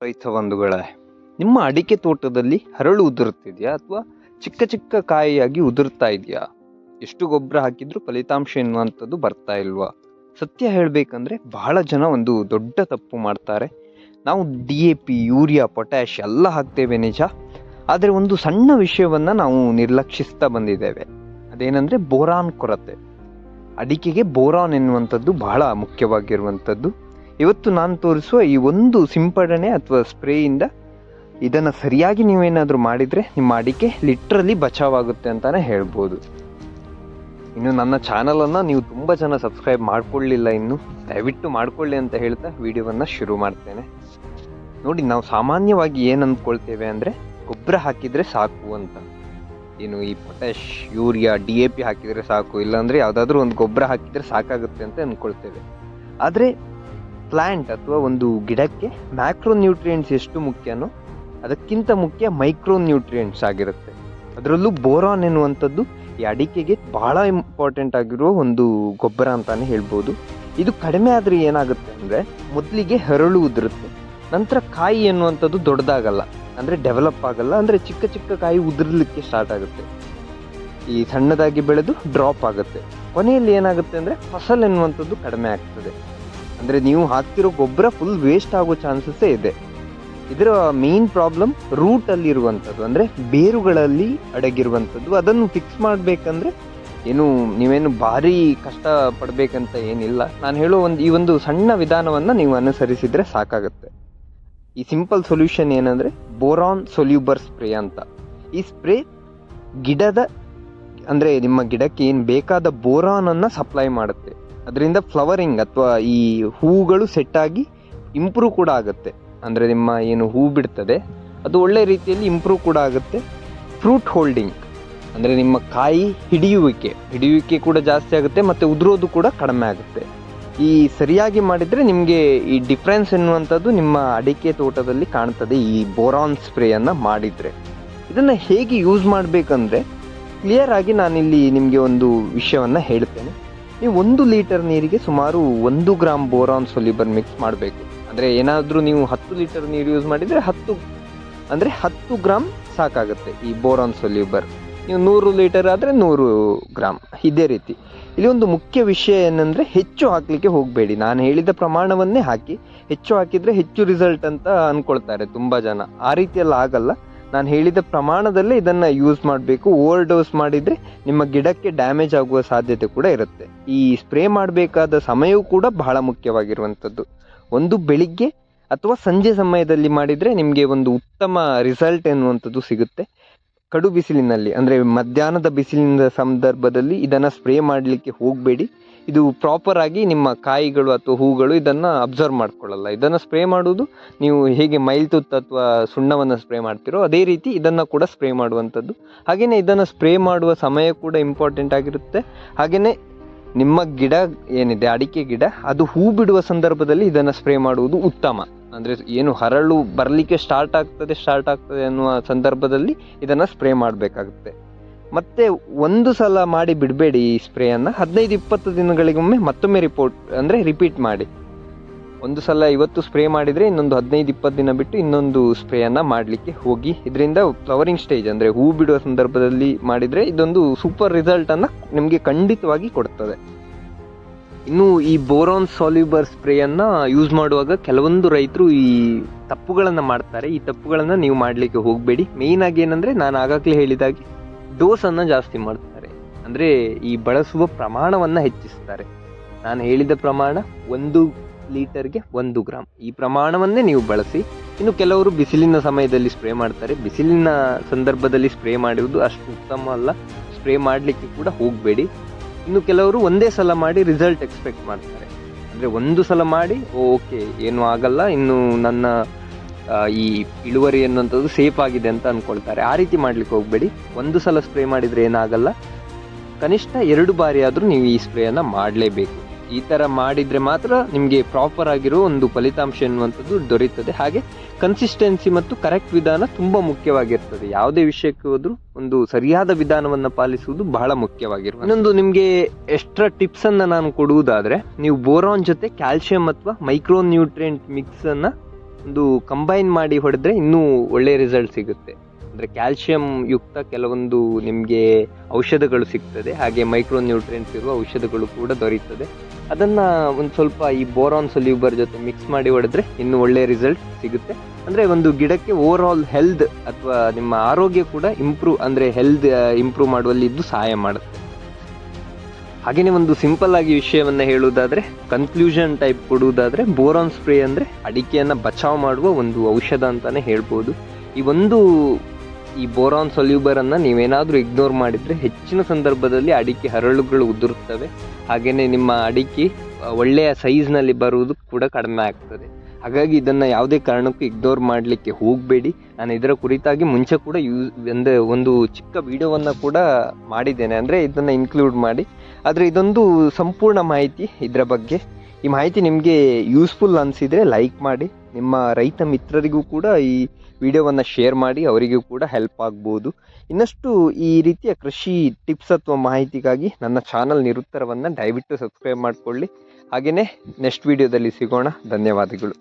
ರೈತ ಬಂಧುಗಳೇ, ನಿಮ್ಮ ಅಡಿಕೆ ತೋಟದಲ್ಲಿ ಹರಳು ಉದುರುತ್ತಿದೆಯಾ ಅಥವಾ ಚಿಕ್ಕ ಚಿಕ್ಕ ಕಾಯಿಯಾಗಿ ಉದುರ್ತಾ ಇದೆಯಾ? ಎಷ್ಟು ಗೊಬ್ಬರ ಹಾಕಿದ್ರೂ ಫಲಿತಾಂಶ ಎನ್ನುವಂಥದ್ದು ಬರ್ತಾ ಇಲ್ವಾ? ಸತ್ಯ ಹೇಳಬೇಕಂದ್ರೆ ಬಹಳ ಜನ ಒಂದು ದೊಡ್ಡ ತಪ್ಪು ಮಾಡ್ತಾರೆ. ನಾವು DAP, ಯೂರಿಯಾ, ಪೊಟ್ಯಾಶ್ ಎಲ್ಲ ಹಾಕ್ತೇವೆ ನಿಜ, ಆದರೆ ಒಂದು ಸಣ್ಣ ವಿಷಯವನ್ನ ನಾವು ನಿರ್ಲಕ್ಷಿಸ್ತಾ ಬಂದಿದ್ದೇವೆ. ಅದೇನಂದ್ರೆ ಬೋರಾನ್ ಕೊರತೆ. ಅಡಿಕೆಗೆ ಬೋರಾನ್ ಎನ್ನುವಂಥದ್ದು ಬಹಳ ಮುಖ್ಯವಾಗಿರುವಂಥದ್ದು. ಇವತ್ತು ನಾನು ತೋರಿಸುವ ಈ ಒಂದು ಸಿಂಪಡಣೆ ಅಥವಾ ಸ್ಪ್ರೇಯಿಂದ ಇದನ್ನು ಸರಿಯಾಗಿ ನೀವೇನಾದರೂ ಮಾಡಿದರೆ ನಿಮ್ಮ ಅಡಿಕೆ ಲಿಟ್ರಲಿ ಬಚಾವಾಗುತ್ತೆ ಅಂತಲೇ ಹೇಳ್ಬೋದು. ಇನ್ನು ನನ್ನ ಚಾನಲನ್ನು ನೀವು ತುಂಬ ಜನ ಸಬ್ಸ್ಕ್ರೈಬ್ ಮಾಡ್ಕೊಳ್ಳಿಲ್ಲ, ಇನ್ನು ದಯವಿಟ್ಟು ಮಾಡ್ಕೊಳ್ಳಿ ಅಂತ ಹೇಳ್ತಾ ವಿಡಿಯೋವನ್ನು ಶುರು ಮಾಡ್ತೇನೆ. ನೋಡಿ, ನಾವು ಸಾಮಾನ್ಯವಾಗಿ ಏನು ಅಂದ್ಕೊಳ್ತೇವೆ ಅಂದರೆ ಗೊಬ್ಬರ ಹಾಕಿದರೆ ಸಾಕು ಅಂತ. ಏನು ಈ ಪೊಟ್ಯಾಶ್, ಯೂರಿಯಾ, DAP ಹಾಕಿದರೆ ಸಾಕು, ಇಲ್ಲಾಂದರೆ ಯಾವುದಾದ್ರೂ ಒಂದು ಗೊಬ್ಬರ ಹಾಕಿದರೆ ಸಾಕಾಗುತ್ತೆ ಅಂತ ಅಂದ್ಕೊಳ್ತೇವೆ. ಆದರೆ ಪ್ಲ್ಯಾಂಟ್ ಅಥವಾ ಒಂದು ಗಿಡಕ್ಕೆ ಮ್ಯಾಕ್ರೋ ನ್ಯೂಟ್ರಿಯೆಂಟ್ಸ್ ಎಷ್ಟು ಮುಖ್ಯನೋ ಅದಕ್ಕಿಂತ ಮುಖ್ಯ ಮೈಕ್ರೋ ನ್ಯೂಟ್ರಿಯೆಂಟ್ಸ್ ಆಗಿರುತ್ತೆ. ಅದರಲ್ಲೂ ಬೋರಾನ್ ಎನ್ನುವಂಥದ್ದು ಈ ಅಡಿಕೆಗೆ ಬಹಳ ಇಂಪಾರ್ಟೆಂಟ್ ಆಗಿರೋ ಒಂದು ಗೊಬ್ಬರ ಅಂತಾನೆ ಹೇಳ್ಬೋದು. ಇದು ಕಡಿಮೆ ಆದರೆ ಏನಾಗುತ್ತೆ ಅಂದರೆ ಮೊದಲಿಗೆ ಹರಳು ಉದುರುತ್ತೆ, ನಂತರ ಕಾಯಿ ಎನ್ನುವಂಥದ್ದು ದೊಡ್ಡದಾಗಲ್ಲ, ಅಂದರೆ ಡೆವಲಪ್ ಆಗಲ್ಲ, ಅಂದರೆ ಚಿಕ್ಕ ಚಿಕ್ಕ ಕಾಯಿ ಉದುರಲಿಕ್ಕೆ ಸ್ಟಾರ್ಟ್ ಆಗುತ್ತೆ. ಈ ಸಣ್ಣದಾಗಿ ಬೆಳೆದು ಡ್ರಾಪ್ ಆಗುತ್ತೆ. ಕೊನೆಯಲ್ಲಿ ಏನಾಗುತ್ತೆ ಅಂದರೆ ಫಸಲ್ ಎನ್ನುವಂಥದ್ದು ಕಡಿಮೆ ಆಗ್ತದೆ. ಅಂದರೆ ನೀವು ಹಾಕ್ತಿರೋ ಗೊಬ್ಬರ ಫುಲ್ ವೇಸ್ಟ್ ಆಗೋ ಚಾನ್ಸಸ್ಸೇ ಇದೆ. ಇದರ ಮೇನ್ ಪ್ರಾಬ್ಲಮ್ ರೂಟಲ್ಲಿ ಇರುವಂಥದ್ದು, ಅಂದರೆ ಬೇರುಗಳಲ್ಲಿ ಅಡಗಿರುವಂಥದ್ದು. ಅದನ್ನು ಫಿಕ್ಸ್ ಮಾಡಬೇಕಂದ್ರೆ ನೀವೇನು ಭಾರಿ ಕಷ್ಟ ಪಡಬೇಕಂತ ಏನಿಲ್ಲ. ನಾನು ಹೇಳೋ ಈ ಒಂದು ಸಣ್ಣ ವಿಧಾನವನ್ನು ನೀವು ಅನುಸರಿಸಿದರೆ ಸಾಕಾಗುತ್ತೆ. ಈ ಸಿಂಪಲ್ ಸೊಲ್ಯೂಷನ್ ಏನಂದರೆ ಬೋರಾನ್ ಸೊಲ್ಯೂಬರ್ ಸ್ಪ್ರೇ ಅಂತ. ಈ ಸ್ಪ್ರೇ ಅಂದರೆ ನಿಮ್ಮ ಗಿಡಕ್ಕೆ ಏನು ಬೇಕಾದ ಬೋರಾನನ್ನು ಸಪ್ಲೈ ಮಾಡುತ್ತೆ. ಅದರಿಂದ ಫ್ಲವರಿಂಗ್ ಅಥವಾ ಈ ಹೂಗಳು ಸೆಟ್ಟಾಗಿ ಇಂಪ್ರೂವ್ ಕೂಡ ಆಗುತ್ತೆ. ಅಂದರೆ ನಿಮ್ಮ ಏನು ಹೂ ಬಿಡ್ತದೆ ಅದು ಒಳ್ಳೆ ರೀತಿಯಲ್ಲಿ ಇಂಪ್ರೂವ್ ಕೂಡ ಆಗುತ್ತೆ. ಫ್ರೂಟ್ ಹೋಲ್ಡಿಂಗ್ ಅಂದರೆ ನಿಮ್ಮ ಕಾಯಿ ಹಿಡಿಯುವಿಕೆ ಕೂಡ ಜಾಸ್ತಿ ಆಗುತ್ತೆ ಮತ್ತು ಉದುರೋದು ಕೂಡ ಕಡಿಮೆ ಆಗುತ್ತೆ. ಈ ಸರಿಯಾಗಿ ಮಾಡಿದರೆ ನಿಮಗೆ ಈ ಡಿಫ್ರೆನ್ಸ್ ಎನ್ನುವಂಥದ್ದು ನಿಮ್ಮ ಅಡಿಕೆ ತೋಟದಲ್ಲಿ ಕಾಣ್ತದೆ ಈ ಬೋರಾನ್ ಸ್ಪ್ರೇಯನ್ನು ಮಾಡಿದರೆ. ಇದನ್ನು ಹೇಗೆ ಯೂಸ್ ಮಾಡಬೇಕಂದ್ರೆ ಕ್ಲಿಯರ್ ಆಗಿ ನಾನಿಲ್ಲಿ ನಿಮಗೆ ಒಂದು ವಿಷಯವನ್ನು ಹೇಳ್ತೇನೆ. ನೀವು 1 ಲೀಟರ್ ನೀರಿಗೆ ಸುಮಾರು 1 ಗ್ರಾಮ್ ಬೋರಾನ್ ಸೊಲ್ಯೂಬರ್ ಮಿಕ್ಸ್ ಮಾಡಬೇಕು. ಅಂದರೆ ಏನಾದರೂ ನೀವು 10 ಲೀಟರ್ ನೀರು ಯೂಸ್ ಮಾಡಿದರೆ 10 ಗ್ರಾಮ್ ಸಾಕಾಗುತ್ತೆ ಈ ಬೋರಾನ್ ಸೊಲ್ಯೂಬರ್. ನೀವು 100 ಲೀಟರ್ ಆದರೆ 100 ಗ್ರಾಮ್. ಇದೇ ರೀತಿ ಇಲ್ಲಿ ಒಂದು ಮುಖ್ಯ ವಿಷಯ ಏನಂದರೆ ಹೆಚ್ಚು ಹಾಕಲಿಕ್ಕೆ ಹೋಗಬೇಡಿ. ನಾನು ಹೇಳಿದ ಪ್ರಮಾಣವನ್ನೇ ಹಾಕಿ. ಹೆಚ್ಚು ಹಾಕಿದರೆ ಹೆಚ್ಚು ರಿಸಲ್ಟ್ ಅಂತ ಅಂದ್ಕೊಳ್ತಾರೆ ತುಂಬ ಜನ. ಆ ರೀತಿಯೆಲ್ಲ ಆಗಲ್ಲ. ನಾನು ಹೇಳಿದ ಪ್ರಮಾಣದಲ್ಲೇ ಇದನ್ನು ಯೂಸ್ ಮಾಡಬೇಕು. ಓವರ್ ಡೋಸ್ ಮಾಡಿದರೆ ನಿಮ್ಮ ಗಿಡಕ್ಕೆ ಡ್ಯಾಮೇಜ್ ಆಗುವ ಸಾಧ್ಯತೆ ಕೂಡ ಇರುತ್ತೆ. ಈ ಸ್ಪ್ರೇ ಮಾಡಬೇಕಾದ ಸಮಯವೂ ಕೂಡ ಬಹಳ ಮುಖ್ಯವಾಗಿರುವಂಥದ್ದು. ಒಂದು ಬೆಳಿಗ್ಗೆ ಅಥವಾ ಸಂಜೆ ಸಮಯದಲ್ಲಿ ಮಾಡಿದರೆ ನಿಮಗೆ ಒಂದು ಉತ್ತಮ ರಿಸಲ್ಟ್ ಎನ್ನುವಂಥದ್ದು ಸಿಗುತ್ತೆ. ಕಡು ಬಿಸಿಲಿನಲ್ಲಿ ಅಂದರೆ ಮಧ್ಯಾಹ್ನದ ಬಿಸಿಲಿನ ಸಂದರ್ಭದಲ್ಲಿ ಇದನ್ನು ಸ್ಪ್ರೇ ಮಾಡಲಿಕ್ಕೆ ಹೋಗಬೇಡಿ. ಇದು ಪ್ರಾಪರ್ ಆಗಿ ನಿಮ್ಮ ಕಾಯಿಗಳು ಅಥವಾ ಹೂಗಳು ಇದನ್ನು ಅಬ್ಸರ್ವ್ ಮಾಡ್ಕೊಳ್ಳಲ್ಲ. ಇದನ್ನು ಸ್ಪ್ರೇ ಮಾಡುವುದು ನೀವು ಹೇಗೆ ಮೈಲ್ತುತ್ತು ಅಥವಾ ಸುಣ್ಣವನ್ನು ಸ್ಪ್ರೇ ಮಾಡ್ತೀರೋ ಅದೇ ರೀತಿ ಇದನ್ನು ಕೂಡ ಸ್ಪ್ರೇ ಮಾಡುವಂಥದ್ದು. ಹಾಗೆಯೇ ಇದನ್ನು ಸ್ಪ್ರೇ ಮಾಡುವ ಸಮಯ ಕೂಡ ಇಂಪಾರ್ಟೆಂಟ್ ಆಗಿರುತ್ತೆ. ಹಾಗೆಯೇ ನಿಮ್ಮ ಗಿಡ ಏನಿದೆ ಅಡಿಕೆ ಗಿಡ ಅದು ಹೂ ಬಿಡುವ ಸಂದರ್ಭದಲ್ಲಿ ಇದನ್ನು ಸ್ಪ್ರೇ ಮಾಡುವುದು ಉತ್ತಮ. ಅಂದರೆ ಹರಳು ಬರಲಿಕ್ಕೆ ಸ್ಟಾರ್ಟ್ ಆಗ್ತದೆ ಅನ್ನುವ ಸಂದರ್ಭದಲ್ಲಿ ಇದನ್ನು ಸ್ಪ್ರೇ ಮಾಡಬೇಕಾಗುತ್ತೆ. ಮತ್ತೆ ಒಂದು ಸಲ ಮಾಡಿ ಬಿಡಬೇಡಿ ಈ ಸ್ಪ್ರೇಯನ್ನು. 15-20 ದಿನಗಳಿಗೊಮ್ಮೆ ಮತ್ತೊಮ್ಮೆ ರಿಪೀಟ್ ಮಾಡಿ. ಒಂದು ಸಲ ಇವತ್ತು ಸ್ಪ್ರೇ ಮಾಡಿದರೆ ಇನ್ನೊಂದು 15-20 ದಿನ ಬಿಟ್ಟು ಇನ್ನೊಂದು ಸ್ಪ್ರೇಯನ್ನು ಮಾಡಲಿಕ್ಕೆ ಹೋಗಿ. ಇದರಿಂದ ಫ್ಲವರಿಂಗ್ ಸ್ಟೇಜ್ ಅಂದರೆ ಹೂ ಬಿಡುವ ಸಂದರ್ಭದಲ್ಲಿ ಮಾಡಿದರೆ ಇದೊಂದು ಸೂಪರ್ ರಿಸಲ್ಟನ್ನು ನಿಮಗೆ ಖಂಡಿತವಾಗಿ ಕೊಡ್ತದೆ. ಇನ್ನು ಈ ಬೋರಾನ್ ಸಾಲ್ಯುಬರ್ ಸ್ಪ್ರೇಯನ್ನು ಯೂಸ್ ಮಾಡುವಾಗ ಕೆಲವೊಂದು ರೈತರು ಈ ತಪ್ಪುಗಳನ್ನು ಮಾಡ್ತಾರೆ. ಈ ತಪ್ಪುಗಳನ್ನು ನೀವು ಮಾಡಲಿಕ್ಕೆ ಹೋಗಬೇಡಿ. ಮೇಯ್ನಾಗಿ ಏನಂದರೆ ನಾನು ಆಗಾಗಲೇ ಹೇಳಿದಾಗೆ ಡೋಸನ್ನು ಜಾಸ್ತಿ ಮಾಡ್ತಾರೆ. ಅಂದರೆ ಈ ಬಳಸುವ ಪ್ರಮಾಣವನ್ನು ಹೆಚ್ಚಿಸ್ತಾರೆ. ನಾನು ಹೇಳಿದ ಪ್ರಮಾಣ 1 ಲೀಟರ್ಗೆ 1 ಗ್ರಾಮ್, ಈ ಪ್ರಮಾಣವನ್ನೇ ನೀವು ಬಳಸಿ. ಇನ್ನು ಕೆಲವರು ಬಿಸಿಲಿನ ಸಮಯದಲ್ಲಿ ಸ್ಪ್ರೇ ಮಾಡ್ತಾರೆ. ಬಿಸಿಲಿನ ಸಂದರ್ಭದಲ್ಲಿ ಸ್ಪ್ರೇ ಮಾಡುವುದು ಅಷ್ಟು ಉತ್ತಮ ಅಲ್ಲ. ಸ್ಪ್ರೇ ಮಾಡಲಿಕ್ಕೆ ಕೂಡ ಹೋಗಬೇಡಿ. ಇನ್ನು ಕೆಲವರು ಒಂದೇ ಸಲ ಮಾಡಿ ರಿಸಲ್ಟ್ ಎಕ್ಸ್ಪೆಕ್ಟ್ ಮಾಡ್ತಾರೆ. ಅಂದರೆ ಒಂದು ಸಲ ಮಾಡಿ ಓಕೆ ಏನೂ ಆಗಲ್ಲ, ಇನ್ನು ನನ್ನ ಈ ಇಳುವರಿ ಅನ್ನುವಂಥದ್ದು ಸೇಫ್ ಆಗಿದೆ ಅಂತ ಅಂದ್ಕೊಳ್ತಾರೆ. ಆ ರೀತಿ ಮಾಡಲಿಕ್ಕೆ ಹೋಗಬೇಡಿ. ಒಂದು ಸಲ ಸ್ಪ್ರೇ ಮಾಡಿದರೆ ಏನಾಗಲ್ಲ, ಕನಿಷ್ಠ 2 ಬಾರಿ ಆದರೂ ನೀವು ಈ ಸ್ಪ್ರೇಯನ್ನು ಮಾಡಲೇಬೇಕು. ಈ ಥರ ಮಾಡಿದರೆ ಮಾತ್ರ ನಿಮಗೆ ಪ್ರಾಪರ್ ಆಗಿರೋ ಒಂದು ಫಲಿತಾಂಶ ಎನ್ನುವಂಥದ್ದು ದೊರೆಯುತ್ತದೆ. ಹಾಗೆ ಕನ್ಸಿಸ್ಟೆನ್ಸಿ ಮತ್ತು ಕರೆಕ್ಟ್ ವಿಧಾನ ತುಂಬ ಮುಖ್ಯವಾಗಿರ್ತದೆ. ಯಾವುದೇ ವಿಷಯಕ್ಕೆ ಹೋದರೂ ಒಂದು ಸರಿಯಾದ ವಿಧಾನವನ್ನು ಪಾಲಿಸುವುದು ಬಹಳ ಮುಖ್ಯವಾಗಿರುತ್ತೆ. ಇನ್ನೊಂದು ನಿಮಗೆ ಎಕ್ಸ್ಟ್ರಾ ಟಿಪ್ಸನ್ನು ನಾನು ಕೊಡುವುದಾದರೆ, ನೀವು ಬೋರಾನ್ ಜೊತೆ ಕ್ಯಾಲ್ಸಿಯಂ ಅಥವಾ ಮೈಕ್ರೋ ನ್ಯೂಟ್ರಿಯೆಂಟ್ ಮಿಕ್ಸನ್ನು ಒಂದು ಕಂಬೈನ್ ಮಾಡಿ ಹೊಡೆದ್ರೆ ಇನ್ನೂ ಒಳ್ಳೆಯ ರಿಸಲ್ಟ್ ಸಿಗುತ್ತೆ. ಅಂದರೆ ಕ್ಯಾಲ್ಶಿಯಂ ಯುಕ್ತ ಕೆಲವೊಂದು ನಿಮಗೆ ಔಷಧಗಳು ಸಿಗ್ತದೆ, ಹಾಗೆ ಮೈಕ್ರೋ ನ್ಯೂಟ್ರಿಯೆಂಟ್ಸ್ ಇರುವ ಔಷಧಗಳು ಕೂಡ ದೊರೆಯುತ್ತದೆ. ಅದನ್ನು ಒಂದು ಸ್ವಲ್ಪ ಈ ಬೋರಾನ್ ಸೊಲ್ಯೂಬರ್ ಜೊತೆ ಮಿಕ್ಸ್ ಮಾಡಿ ಹೊಡೆದ್ರೆ ಇನ್ನೂ ಒಳ್ಳೆಯ ರಿಸಲ್ಟ್ ಸಿಗುತ್ತೆ. ಅಂದರೆ ಒಂದು ಗಿಡಕ್ಕೆ ಓವರ್ ಆಲ್ ಹೆಲ್ತ್ ಅಥವಾ ನಿಮ್ಮ ಆರೋಗ್ಯ ಕೂಡ ಅಂದರೆ ಹೆಲ್ತ್ ಇಂಪ್ರೂವ್ ಮಾಡುವಲ್ಲಿ ಇದು ಸಹಾಯ ಮಾಡುತ್ತೆ. ಹಾಗೆಯೇ ಒಂದು ಸಿಂಪಲ್ ಆಗಿ ವಿಷಯವನ್ನು ಹೇಳುವುದಾದರೆ, ಕನ್ಕ್ಲೂಷನ್ ಟೈಪ್ ಕೊಡುವುದಾದರೆ, ಬೋರಾನ್ ಸ್ಪ್ರೇ ಅಂದರೆ ಅಡಿಕೆಯನ್ನು ಬಚಾವ್ ಮಾಡುವ ಒಂದು ಔಷಧ ಅಂತಲೇ ಹೇಳ್ಬೋದು. ಈ ಬೋರಾನ್ ಸೊಲ್ಯೂಬರನ್ನು ನೀವೇನಾದರೂ ಇಗ್ನೋರ್ ಮಾಡಿದರೆ ಹೆಚ್ಚಿನ ಸಂದರ್ಭದಲ್ಲಿ ಅಡಿಕೆ ಹರಳುಗಳು ಉದುರುತ್ತವೆ, ಹಾಗೆಯೇ ನಿಮ್ಮ ಅಡಿಕೆ ಒಳ್ಳೆಯ ಸೈಜ್ನಲ್ಲಿ ಬರುವುದು ಕೂಡ ಕಡಿಮೆ ಆಗ್ತದೆ. ಹಾಗಾಗಿ ಇದನ್ನು ಯಾವುದೇ ಕಾರಣಕ್ಕೂ ಇಗ್ನೋರ್ ಮಾಡಲಿಕ್ಕೆ ಹೋಗಬೇಡಿ. ನಾನು ಇದರ ಕುರಿತಾಗಿ ಮುಂಚೆ ಕೂಡ ಒಂದು ಚಿಕ್ಕ ವಿಡಿಯೋವನ್ನು ಕೂಡ ಮಾಡಿದ್ದೇನೆ, ಅಂದರೆ ಇದನ್ನು ಇನ್ಕ್ಲೂಡ್ ಮಾಡಿ. ಆದರೆ ಇದೊಂದು ಸಂಪೂರ್ಣ ಮಾಹಿತಿ ಇದರ ಬಗ್ಗೆ. ಈ ಮಾಹಿತಿ ನಿಮಗೆ ಯೂಸ್ಫುಲ್ ಅನಿಸಿದರೆ ಲೈಕ್ ಮಾಡಿ, ನಿಮ್ಮ ರೈತ ಮಿತ್ರರಿಗೂ ಕೂಡ ಈ ವಿಡಿಯೋವನ್ನು ಶೇರ್ ಮಾಡಿ, ಅವರಿಗೂ ಕೂಡ ಹೆಲ್ಪ್ ಆಗ್ಬೋದು. ಇನ್ನಷ್ಟು ಈ ರೀತಿಯ ಕೃಷಿ ಟಿಪ್ಸ್ ಅಥವಾ ಮಾಹಿತಿಗಾಗಿ ನನ್ನ ಚಾನಲ್ ನಿರುತ್ತರವನ್ನು ದಯವಿಟ್ಟು ಸಬ್ಸ್ಕ್ರೈಬ್ ಮಾಡಿಕೊಳ್ಳಿ. ಹಾಗೆಯೇ ನೆಕ್ಸ್ಟ್ ವಿಡಿಯೋದಲ್ಲಿ ಸಿಗೋಣ. ಧನ್ಯವಾದಗಳು.